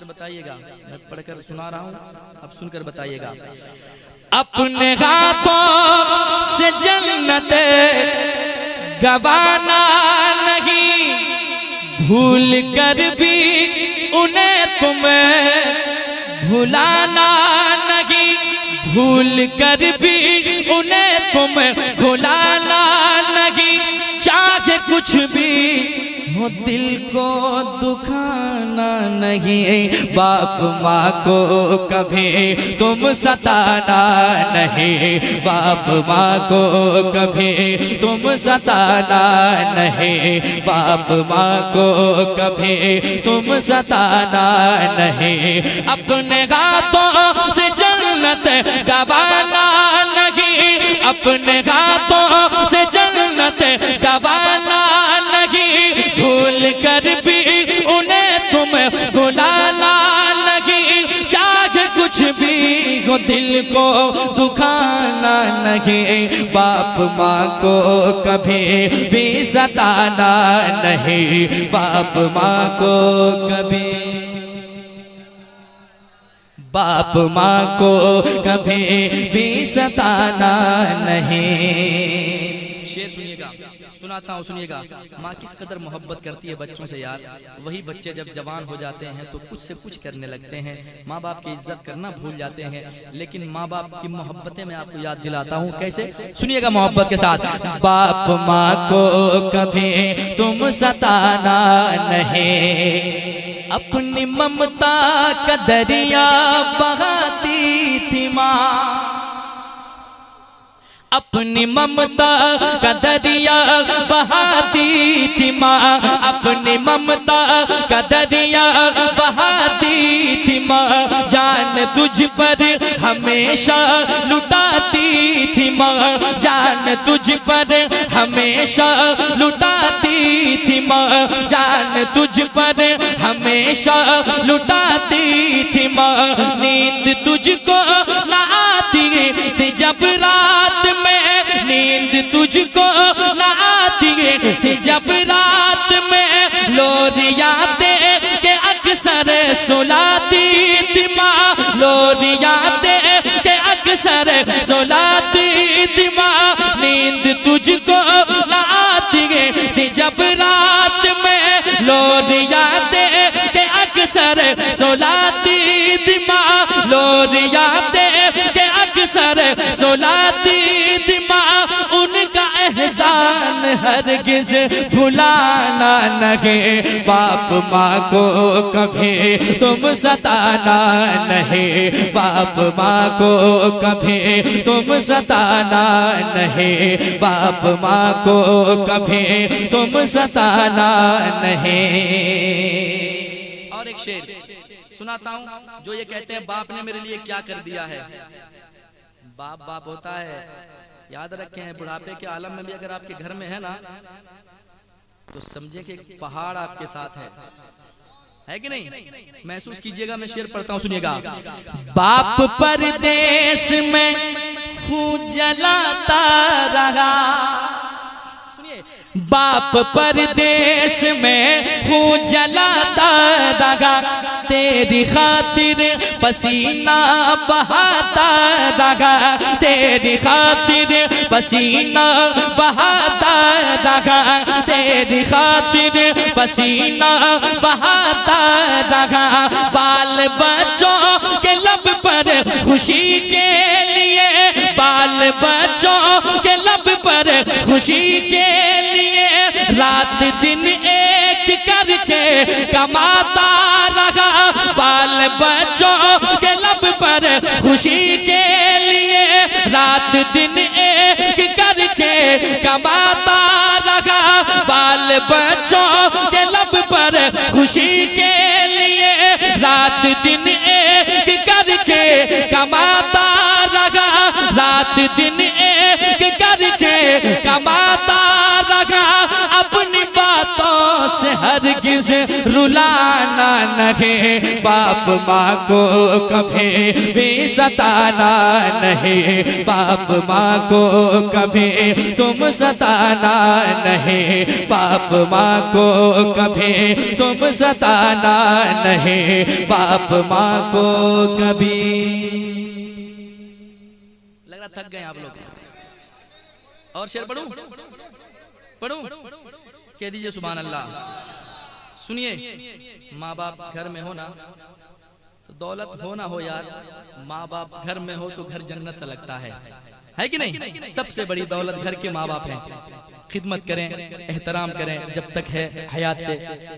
सुनकर बताइएगा, मैं पढ़कर सुना रहा हूँ, अब सुनकर बताइएगा। अपने हाथों से जन्नत गवाना नहीं, भूल कर भी उन्हें तुम्हें भुलाना नहीं, भूल कर भी उन्हें तुम्हें भुलाना नहीं। चाहे कुछ भी हो दिल को दुखाना नहीं, बाप माँ को कभी तुम सताना नहीं, बाप माँ को कभी तुम सताना नहीं, बाप माँ को कभी तुम सताना नहीं। अपने हाथों से जन्नत गवाना नहीं, अपने हाथों से जन्नत गवाना नहीं, भूल कर भी उन्हें तुम भुलाना नहीं। चाहे कुछ भी हो दिल को दुखाना नहीं, बाप माँ को कभी भी सताना नहीं, बाप माँ को कभी, बाप माँ को कभी भी सताना नहीं। शेर सुनिएगा, सुनाता हूँ, सुनिएगा। माँ किस कदर मोहब्बत करती है बच्चों से यार। वही बच्चे जब जवान हो जाते हैं तो कुछ से कुछ करने लगते हैं, माँ बाप की इज्जत करना भूल जाते हैं। लेकिन माँ बाप की मोहब्बतें मैं आपको याद दिलाता हूँ कैसे, सुनिएगा मोहब्बत के साथ। बाप माँ को कभी तुम सताना नहीं, अपनी ममता का दरिया बहाती थी माँ, अपनी ममता का दरिया बहाती थी माँ, अपनी ममता का दरिया बहाती थी माँ। जान तुझ पर हमेशा लुटाती थी माँ, जान तुझ पर हमेशा लुटाती थी माँ, जान तुझ पर हमेशा लुटाती थी माँ। नींद तुझको ना आती थी जब रात में, नींद तुझको ना आती थी जब रात में, लोरियां दे के अक्सर सुलाती थी माँ, लोरियां दे के अक्सर सुलाती थी माँ। नींद तुझको ना आती थी जब रात में, लोरियां दे के अक्सर सुलाती थी माँ, लोरियां दे के अक्सर सुलाती थी माँ। उनका एहसान हरगिज भुलाना नहीं, बाप माँ को कभी तुम सताना नहीं, बाप माँ को कभी तुम सताना नहीं, बाप माँ को कभी तुम सताना नहीं। और एक शेर सुनाता हूँ जो ये कहते हैं, बाप ने मेरे लिए क्या कर दिया है। बाप बाप होता है, याद रखें, बुढ़ापे के आलम में भी अगर आपके घर में है ना तो समझे कि पहाड़ आपके साथ है कि नहीं, महसूस कीजिएगा। मैं शेर पढ़ता हूँ, सुनिएगा। बाप परदेश में खून जलाता रहा, बाप परदेश में खून जलाता रहा, तेरी खातिर पसीना बहाता रहा, तेरी खातिर पसीना बहाता रहा, तेरी खातिर पसीना बहाता रहा। बाल बच्चों के लब पर खुशी के लिए, बाल बच्चों के लब पर खुशी के लिए, रात दिन एक करके कमाता रहा। बाल बच्चों के लब पर खुशी के लिए, रात दिन एक करके कमाता रहा। बाल बच्चों के लब पर खुशी के लिए, रात दिन एक करके कमाता रहा, रात दिन एक करके कमाता रहा। अपनी बातों से हरगिज़ रुलाना नहीं, बाप माँ को कभी भी सताना नहीं, बाप माँ को कभी तुम सताना नहीं, बाप माँ को कभी तुम सताना नहीं, बाप माँ को कभी। लग रहा थक गए आप लोग। और शेर पढ़ूं? पढ़ूं? कह दीजिए सुभान अल्लाह। सुनिए, माँ बाप घर में हो ना तो दौलत हो ना हो यार, माँ बाप घर में हो तो घर जन्नत सा लगता है कि नहीं? सबसे बड़ी दौलत घर के माँ बाप हैं। खिदमत करें, एहतराम करें, जब तक है हयात से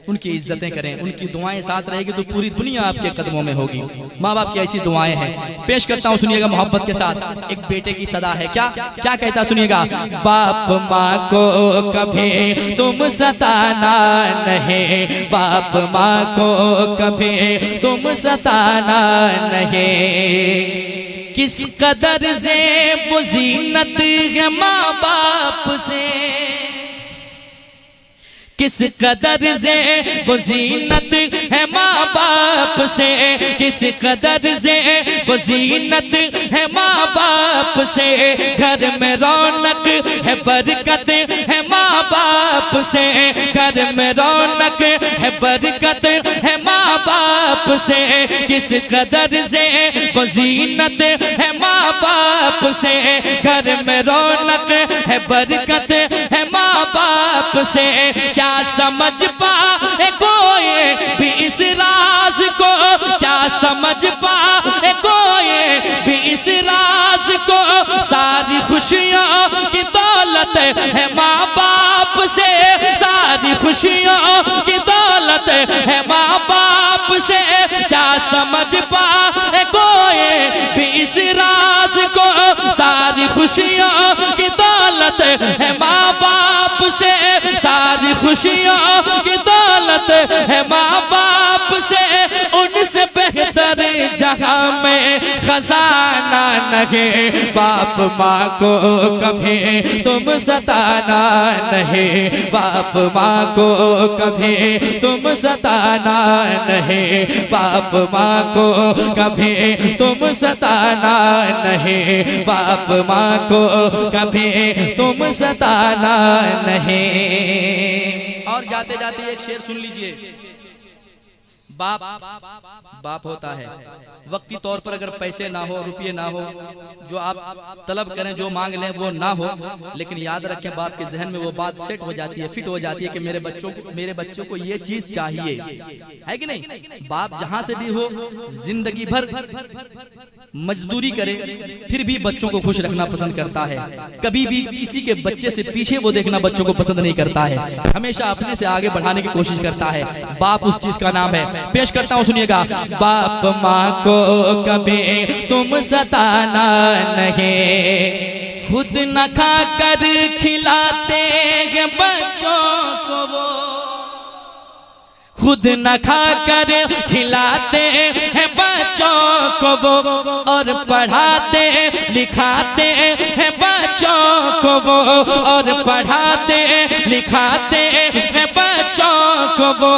उनकी इज्जतें करें, उनकी दुआएं साथ रहेगी तो पूरी दुनिया आपके कदमों में होगी। माँ बाप की ऐसी दुआएं हैं। पेश करता हूँ, सुनिएगा मोहब्बत के साथ। एक बेटे की सदा है, क्या क्या कहता, सुनिएगा। बाप माँ को कभी तुम सताना नहीं, बाप माँ को कभी तुम सताना नहीं, किस कदर से वो ज़ीनत है माँ बाप से, किस कदर से वो ज़ीनत है माँ बाप से, किस कदर से वो ज़ीनत है माँ बाप से, घर में रौनक है बरकत है माँ बाप से, घर में रौनक है बरकत है माँ बाप से, किस कदर से वो ज़ीनत है माँ बाप से, घर में रौनक है बरकत है माँ बाप से। क्या समझ पाए कोई भी इस राज को, क्या समझ पाए कोई भी इस राज को, सारी खुशियों की दौलत है माँ बाप से, सारी खुशियों की दौलत है माँ बाप से। क्या समझ पाए कोई भी इस राज को, सारी खुशियों की दौलत है माँ बाप से, सारी खुशियों की दौलत है माँ बाप से। उनसे बेहतर जहाँ में खजाना नहीं, बाप माँ को कभी तुम सताना नहीं, बाप माँ को कभी तुम सताना नहीं, बाप माँ को कभी तुम सताना नहीं, बाप माँ को कभी तुम सताना नहीं। और जाते जाते एक शेर सुन लीजिए। बाप बाप होता है, वक्ती तौर पर अगर पैसे ना हो, रुपये ना हो, जो आप तलब करें, जो मांग लें वो ना हो, लेकिन याद रखें बाप के जहन में वो बात सेट हो जाती है, फिट हो जाती है कि मेरे बच्चों को ये चीज चाहिए, है कि नहीं? बाप जहां से भी हो, जिंदगी भर मजदूरी करे, फिर भी बच्चों को खुश रखना पसंद करता है। कभी भी किसी के बच्चे से पीछे वो देखना बच्चों को पसंद नहीं करता है, हमेशा अपने से आगे बढ़ाने की कोशिश करता है। बाप उस चीज का नाम है। पेश करता हूं, सुनिएगा। बाप माँ को कभी तुम सताना नहीं, खुद न खा कर खिलाते हैं बच्चों को वो, खुद न खा कर खिलाते हैं बच्चों को वो, और पढ़ाते लिखाते हैं बच्चों को वो, और पढ़ाते लिखाते हैं बच्चों को वो।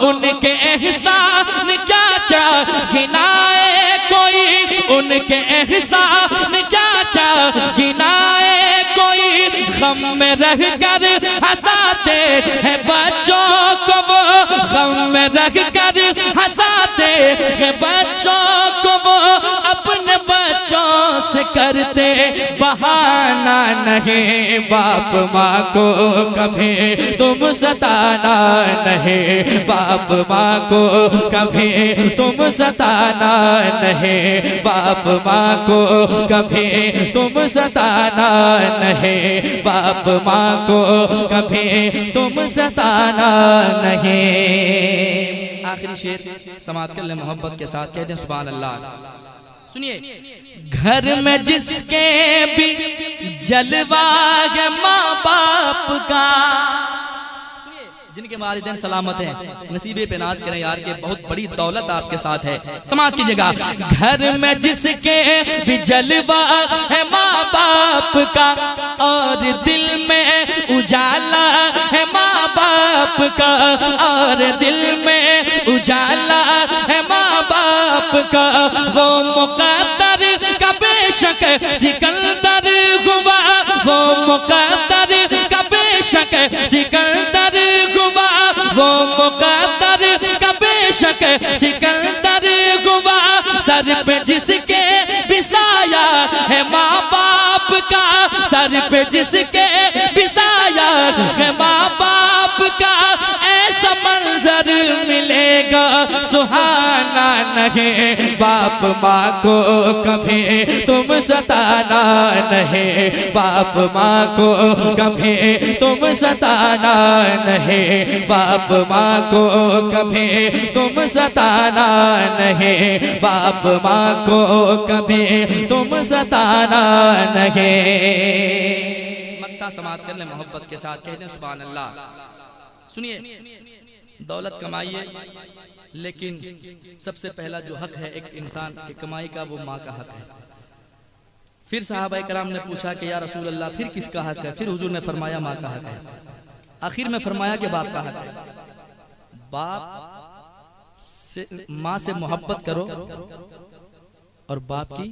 उनके एहसान क्या क्या गिनाए कोई, उनके एहसान क्या क्या गिनाए कोई, गम में रह कर हंसाते हैं बच्चों को वो, गम में रह कर हंसाते हैं बच्चों को वो। अपने बच्चों से करते बहाना नहीं, बाप माँ को कभी तुम सताना नहीं, बाप माँ को कभी तुम सताना नहीं, बाप माँ को कभी तुम सताना नहीं, बाप माँ को कभी तुम सताना नहीं। आखिरी शेर समाप्त कर ले मोहब्बत के साथ, कहते हैं सुभान अल्लाह। सुनिए, घर में जिसके भी जलवा है माँ बाप का, जिनके वालिदैन सलामत हैं, नसीबे पे नाज करें यार के बहुत बड़ी दौलत आपके साथ है। समाज की जगह घर में जिसके भी जलवा है माँ बाप का, और दिल में उजाला है माँ बाप का, और दिल में उजाला है माँ बाप का, वो मुक़द्दर का बेशक सिकंदर हुआ, वो मुक़द्दर का बेशक सिकंदर हुआ, वो मुक़द्दर का बेशक सिकंदर हुआ। सर पे जिसके बिसाया है माँ बाप का, सर पे जिसके बिसाया है माँ बाप का, ऐसा मंजर मिलेगा सुहाना नहीं। बाप माँ को कभी तुम सताना नहीं, बाप माँ को कभी तुम सताना नहीं, बाप माँ को कभी तुम सताना नहीं, बाप माँ को कभी तुम सताना नहीं। मक्ता समाप्त कर ले मोहब्बत के साथ, कहते हैं सुभान अल्लाह। सुनिए, दौलत कमाइए, लेकिन सबसे पहला जो हक है एक इंसान की कमाई का, वो माँ का हक है। फिर सहाबाए कराम ने पूछा कि या रसूल अल्लाह फिर किसका हक है? फिर हुजूर ने फरमाया माँ का हक है। आखिर में फरमाया कि बाप का हक है। बाप से, माँ से मोहब्बत करो और बाप की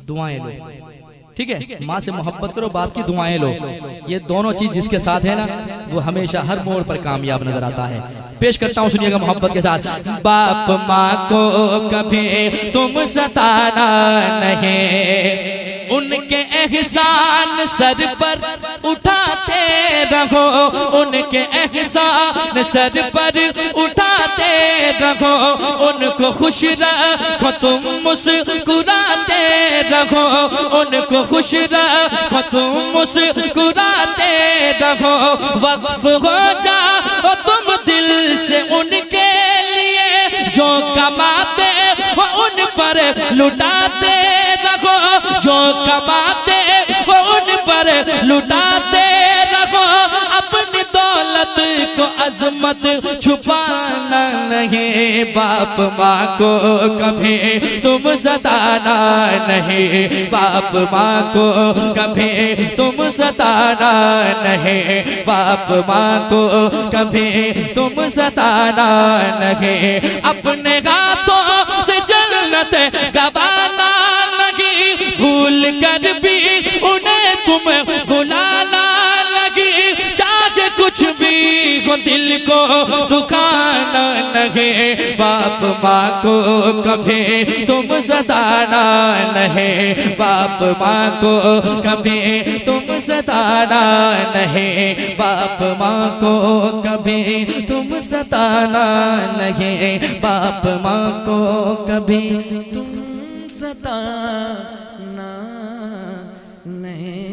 दुआएं लो। ठीक है, माँ से मोहब्बत करो, बाप की दुआएं लो। ये दोनों चीज जिसके साथ है ना, वो हमेशा हर मोड़ पर कामयाब नजर आता है। पेश करता हूँ, सुनिएगा मोहब्बत के साथ। बाप माँ को कभी तुम सताना नहीं, उनके एहसान सर पर उठाते रहो, उनके एहसान सर पर उठाते रहो, उनको खुश रखो तुम मुस्कुराते रहो, उनको खुश रखो तुम मुस्कुराते रहो। वक्फ हो जाओ तुम दिल से उनके लिए, जो कमाते वो उन पर लुटाते रहो, जो कमाते वो उन पर लुटाते रहो। अपनी दौलत को अजमत छुपाना नहीं, बाप माँ को कभी तुम सताना नहीं, बाप माँ को कभी तुम सताना नहीं, बाप माँ को कभी तुम सताना नहीं। अपने हाथों से जन्नत गवाना नहीं, भूल कर भी उन्हें तुम बुलाना लगी, चाहे कुछ भी हो दिल को दुखाना नहीं। बाप माँ को कभी तुम सताना नहीं, बाप माँ को कभी तुम सताना नहीं, बाप माँ को कभी तुम सताना नहीं, बाप माँ को कभी तुम सताना नहीं।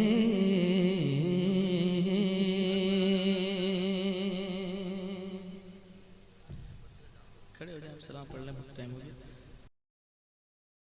खड़े हो जाए, सलाम पढ़ लें, टाइम हो गया।